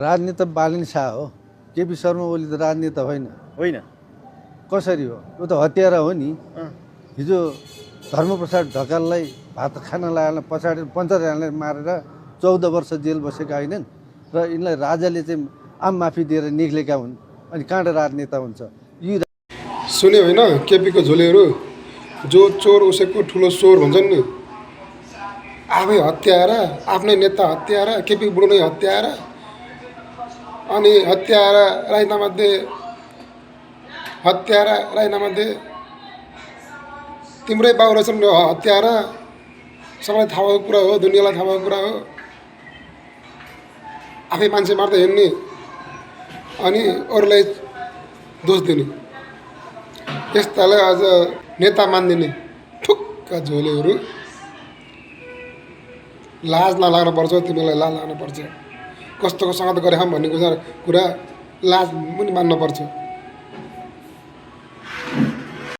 राजनेता बालिन शाह हो। केपी शर्मा ओली त राजनेता होइन। होइन कसरी हो? यो त हत्यारा हो नि। हिजो धर्मप्रसाद ढकाललाई भात खान लगाएर पछाडि 75जनालाई मारेर 14 वर्ष जेल बसेका होइनन् र यिनलाई राजाले चाहिँ आम माफी दिएर निक्लेका हुन्। अनि कहाँबाट राजनेता हुन्छ? यी सुन्यो होइन केपीको झोलेहरू, जो चोर उसैको ठुलो चोर भन्छन् नि। आफै हत्यारा, आफ्नै नेता हत्यारा, केपी बुढो नै हत्यारा। अनि हत्यारा राईनामध्ये तिम्रै बाउ रहेछन् हत्यारा। सबैलाई थाहा भएको कुरा हो, दुनियाँलाई थाहा भएको कुरा हो। आफै मान्छे मार्दै हिँड्ने अनि अरूलाई दोष दिने, यस्तालाई अझ नेता मानिदिने ठुक्क झोलेहरू। लाज नलाग्नु पर्छ, तिमीलाई लाज लाग्नु पर्छ। कस्तोको सँगत गरे भन्ने कुरा लाज पनि मान्नु पर्छ।